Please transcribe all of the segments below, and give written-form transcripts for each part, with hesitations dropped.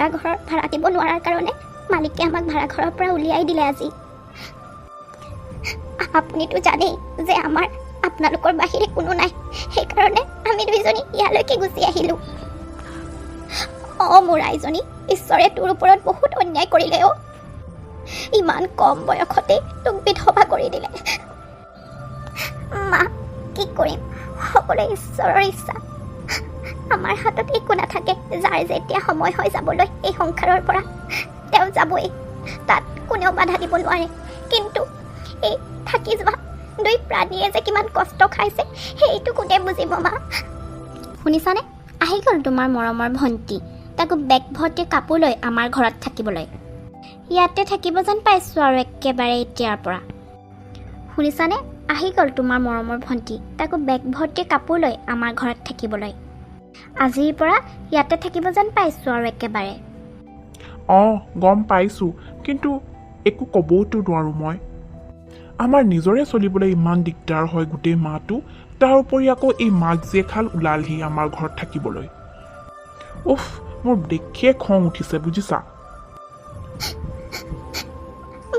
ভাড়া ঘৰৰ ভাড়া দিব নোৱাৰাৰ কাৰণে মালিকে আমাক ভাড়া ঘৰৰ পৰা উলিয়াই দিলে আজি। আপুনিতো জানেই যে আমাৰ আপোনালোকৰ বাহিৰে কোনো নাই, সেইকাৰণে আমি দুইজনী ইয়ালৈকে গুচি আহিলোঁ। মোৰ আইজনী, ঈশ্বৰে তোৰ ওপৰত বহুত অন্যায় কৰিলে অ'। ইমান কম বয়সতে তোক বিধৱা কৰি দিলে। মা, কি কৰিম, সকলোৱে ঈশ্বৰৰ ইচ্ছা। আমাৰ হাতত একো নাথাকে। যাৰ যেতিয়া সময় হৈ যাবলৈ এই সংসাৰৰ পৰা, তেওঁ যাবই, তাত কোনেও বাধা দিব নোৱাৰে। কিন্তু এই থাকি যোৱা দুই প্ৰাণীয়ে যে কিমান কষ্ট খাইছে সেইটো কোনে বুজিব মা। শুনিছানে, আহি গ'ল তোমাৰ মৰমৰ ভণ্টি, তাকো বেগ ভৰ্তি কাপোৰ লৈ আমাৰ ঘৰত থাকিবলৈ। ইয়াতে থাকিব যেন পাইছোঁ আৰু একেবাৰে এতিয়াৰ পৰা। শুনিছানে, আহি গ'ল তোমাৰ মৰমৰ ভণ্টি, তাকো বেগ ভৰ্তি কাপোৰ লৈ আমাৰ ঘৰত থাকিবলৈ। আজিৰ পৰা ইয়াতে থাকিব যেন পাইছোঁ আৰু একেবাৰে। গম পাইছোঁ, কিন্তু একো ক'বওতো নোৱাৰোঁ মই। আমাৰ নিজৰে চলিবলৈ ইমান দিগদাৰ হয় গোটেই মাহটো, তাৰ উপৰি আকৌ এই মাক জীয়েকহাল ওলালহি আমাৰ ঘৰত থাকিবলৈ। উফ, মোৰ দেখিয়ে খং উঠিছে বুজিছা।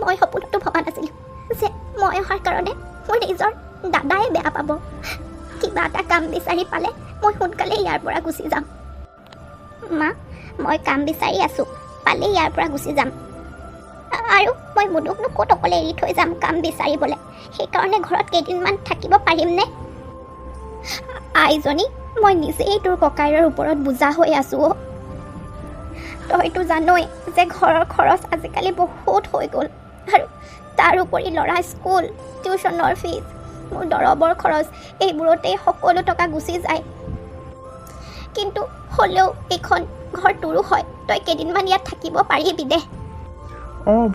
মই সপোনতো ভবা নাছিলোঁ যে মই অহাৰ কাৰণে মোৰ নিজৰ দাদাই বেয়া পাব। কিবা এটা কাম বিচাৰি পালে মই সোনকালে ইয়াৰ পৰা গুচি যাম। মা, মই কাম বিচাৰি আছোঁ, পালে ইয়াৰ পৰা গুচি যাম। আৰু মই মুনুকনো ক'ত অকলে এৰি থৈ যাম কাম বিচাৰিবলৈ, সেইকাৰণে ঘৰত কেইদিনমান থাকিব পাৰিমনে? আইজনী, মই নিজেই তোৰ ককাইৰৰ ওপৰত বোজা হৈ আছোঁ অ'। তইতো জানই যে ঘৰৰ খৰচ আজিকালি বহুত হৈ গ'ল, আৰু তাৰ উপৰি ল'ৰা স্কুল, টিউশ্যনৰ ফিজ, মোৰ দৰৱৰ খৰচ, এইবোৰতেই সকলো টকা গুচি যায়। কিন্তু হ'লেও এইখন ঘৰ তোৰো হয়, তই কেইদিনমান ইয়াত থাকিব পাৰিবি দে।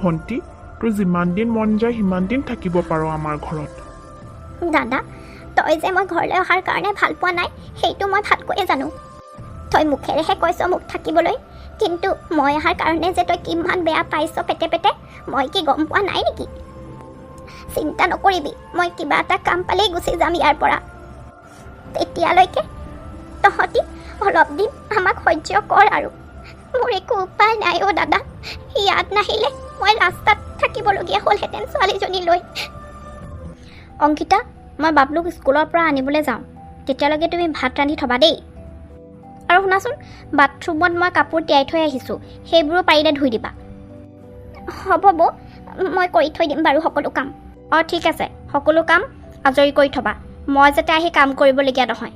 ভণ্টি, তোৰ যিমান দিন মন যায় সিমান দিন থাকিব পাৰ আমাৰ ঘৰত। দাদা, তই যে মই ঘৰলৈ অহাৰ কাৰণে ভাল পোৱা নাই সেইটো মই ভালকৈয়ে জানো। তই মুখেৰেহে কৈছ মোক থাকিবলৈ, কিন্তু মই অহাৰ কাৰণে যে তই কিমান বেয়া পাইছ পেটে পেটে, মই কি গম পোৱা নাই নেকি? চিন্তা নকৰিবি, মই কিবা এটা কাম পালেই গুচি যাম ইয়াৰ পৰা। তেতিয়ালৈকে তহঁতি অলপ দিন আমাক সহ্য কৰ আৰু। মোৰ একো উপায় নাই অ' দাদা, ইয়াত নাহিলে মই ৰাস্তাত থাকিবলগীয়া হ'লহেঁতেন ছোৱালীজনী লৈ। অংকিতা, মই বাবলুক স্কুলৰ পৰা আনিবলৈ যাওঁ, তেতিয়ালৈকে তুমি ভাত ৰান্ধি থবা দেই। আৰু শুনাচোন, বাথৰুমত মই কাপোৰ তিয়াই থৈ আহিছোঁ, সেইবোৰো পাৰিলে ধুই দিবা। হ'ব বৌ, মই কৰি থৈ দিম বাৰু সকলো কাম। ঠিক আছে, সকলো কাম আজৰি কৰি থবা, মই যাতে আহি কাম কৰিবলগীয়া নহয়।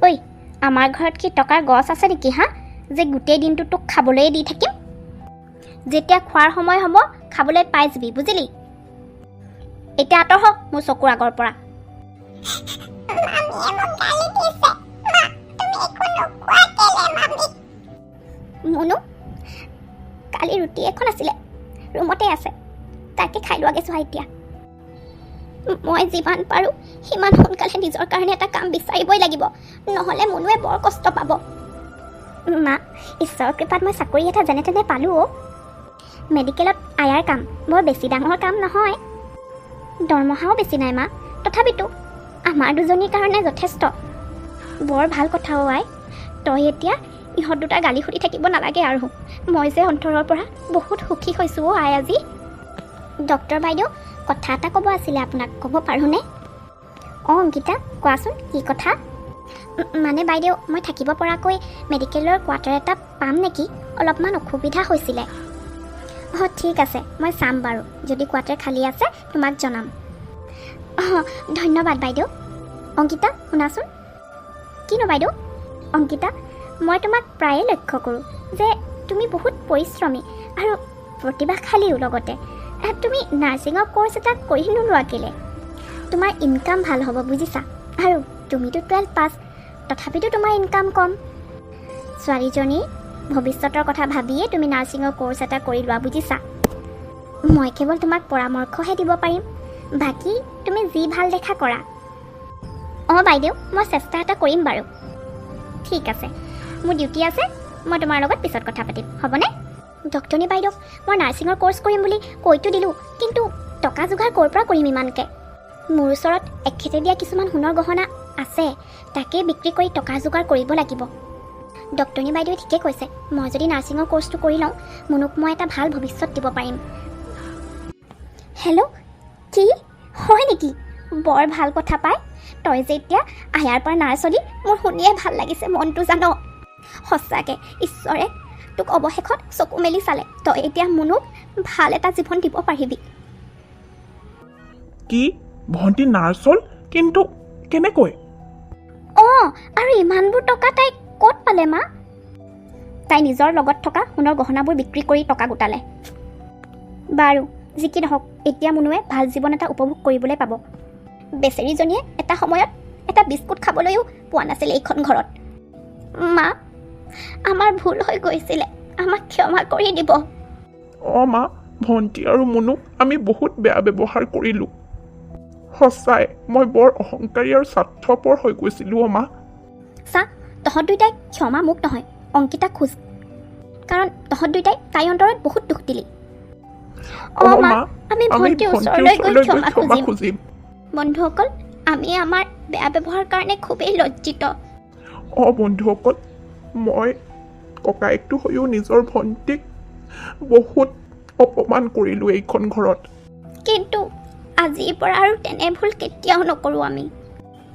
ঐ, আমাৰ ঘৰত কি টকাৰ গছ আছে নেকি হা, যে গোটেই দিনটো তোক খাবলৈ দি থাকিম? যেতিয়া খোৱাৰ সময় হ'ব খাবলৈ পাই যাবি, বুজিলি? এতিয়া আঁতৰ হ মোৰ চকুৰ আগৰ পৰা। মুনু, কালি ৰুটি এখন আছিলে, ৰুমতে আছে, তাকে খাই লোৱাগে চোৱা এতিয়া। মই যিমান পাৰোঁ সিমান সোনকালে নিজৰ কাৰণে এটা কাম বিচাৰিবই লাগিব, নহ'লে মুনুৱে বৰ কষ্ট পাব। মা, ঈশ্বৰৰ কৃপাত মই চাকৰি এটা যেনে তেনে পালোঁ অ'। মেডিকেলত আয়াৰ কাম, বৰ বেছি ডাঙৰ কাম নহয়, দৰমহাও বেছি নাই মা, তথাপিতো আমাৰ দুজনীৰ কাৰণে যথেষ্ট। বৰ ভাল কথা অ' আই, তই এতিয়া ইহঁত দুটা গালি সুধি থাকিব নালাগে আৰু। মই যে অন্তৰৰ পৰা বহুত সুখী হৈছোঁ অ' আই আজি। ডক্টৰ বাইদেউ, কথা এটা ক'ব আছিলে আপোনাক, ক'ব পাৰোঁনে? অংকিতা, কোৱাচোন কি কথা? মানে বাইদেউ, মই থাকিব পৰাকৈ মেডিকেলৰ কোৱাৰ্টাৰ এটা পাম নেকি? অলপমান অসুবিধা হৈছিলে। ঠিক আছে, মই চাম বাৰু, যদি কোৱাৰ্টাৰ খালী আছে তোমাক জনাম। ধন্যবাদ বাইদেউ। অংকিতা, শুনাচোন। কিনো বাইদেউ? অংকিতা, মই তোমাক প্ৰায়ে লক্ষ্য কৰোঁ যে তুমি বহুত পৰিশ্ৰমী আৰু প্ৰতিভাশালীও লগতে। তুমি নাৰ্ছিঙৰ কোৰ্চ এটা কৰি নোলোৱা কেলে? তোমাৰ ইনকাম ভাল হ'ব বুজিছা, আৰু তুমিতো 12 পাছ, তথাপিতো তোমাৰ ইনকাম কম। ছোৱালীজনীৰ ভৱিষ্যতৰ কথা ভাবিয়ে তুমি নাৰ্ছিঙৰ কোৰ্চ এটা কৰি লোৱা বুজিছা। মই কেৱল তোমাক পৰামৰ্শহে দিব পাৰিম, বাকী তুমি যি ভাল দেখা কৰা। বাইদেউ, মই চেষ্টা এটা কৰিম বাৰু। ঠিক আছে, মোৰ ডিউটি আছে, মই তোমাৰ লগত পিছত কথা পাতিম, হ'বনে? ডক্টৰনী বাইদেউ, মই নাৰ্ছিঙৰ কোৰ্চ কৰিম বুলি কৈতো দিলোঁ, কিন্তু টকা যোগাৰ ক'ৰ পৰা কৰিম ইমানকৈ? মোৰ ওচৰত এখেতে দিয়া কিছুমান সোণৰ গহনা আছে, তাকে বিক্ৰী কৰি টকা যোগাৰ কৰিব লাগিব। ডক্টৰনী বাইদেৱে ঠিকে কৈছে, মই যদি নাৰ্ছিঙৰ কোৰ্চটো কৰি লওঁ, মুনুক মই এটা ভাল ভৱিষ্যত দিব পাৰিম। হেল্ল', কি হয় নেকি? বৰ ভাল কথা পায়। তই যে এতিয়া আয়াৰ পৰা নাৰ্ছ হলি, মোৰ শুনিয়ে ভাল লাগিছে মনটো জান। সঁচাকৈ ঈশ্বৰে তোক অৱশেষত চকু মেলি চালে, তই এতিয়া মুনুক ভাল এটা জীৱন দিব পাৰিবি। কি ভণ্টি নাৰ্ছ হ'ল? কিন্তু কেনেকৈ? অঁ, আৰু ইমানবোৰ টকা তাই ক'ত পালে মা? তাই নিজৰ লগত থকা সোণৰ গহনাবোৰ বিক্ৰী কৰি টকা গোটালে। বাৰু যি কি নহওক, এতিয়া মুনুৱে ভাল জীৱন এটা উপভোগ কৰিবলৈ পাব। বেচেৰীজনীয়ে এটা সময়ত এটা বিস্কুট খাবলৈও পোৱা নাছিল এইখন ঘৰত। মা, আমাৰ ভুল হৈ গৈছিলে, আমাক ক্ষমা কৰি দিব। অঁ মা, ভণ্টি আৰু মুনুক আমি বহুত বেয়া ব্যৱহাৰ কৰিলোঁ। সঁচাই মই বৰ অহংকাৰী আৰু স্বাৰ্থপৰ হৈ গৈছিলোঁ। অ' মা, চা, তহঁত দুয়োটাই ক্ষমা মোক নহয়, অংকিতাক খোজ, কাৰণ তহঁত দুয়োটাই তাইৰ অন্তৰত বহুত দুখ দিলি। অঁ মা, আমি ভণ্টিৰ ওচৰলৈ গৈ ক্ষমা খুজিম। বন্ধুসকল, আমি আমাৰ বেয়া ব্যৱহাৰৰ কাৰণে খুবেই লজ্জিত। অঁ বন্ধুসকল, মই ককায়েকটো হৈও নিজৰ ভণ্টিক বহুত অপমান কৰিলোঁ এইখন ঘৰত। কিন্তু আজিৰ পৰা আৰু তেনে ভুল কেতিয়াও নকৰোঁ আমি।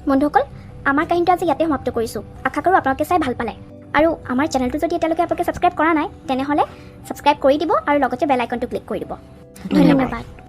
বন্ধুসকল, আমাৰ কাহিনীটো আজি ইয়াতে সমাপ্ত কৰিছোঁ। আশা কৰোঁ আপোনালোকে চাই ভাল পালে। আৰু আমাৰ চেনেলটো যদি এতিয়ালৈকে আপোনালোকে ছাবস্ক্ৰাইব কৰা নাই, তেনেহ'লে ছাবস্ক্ৰাইব কৰি দিব আৰু লগতে বেল আইকনটো ক্লিক কৰি দিব। ধন্যবাদ।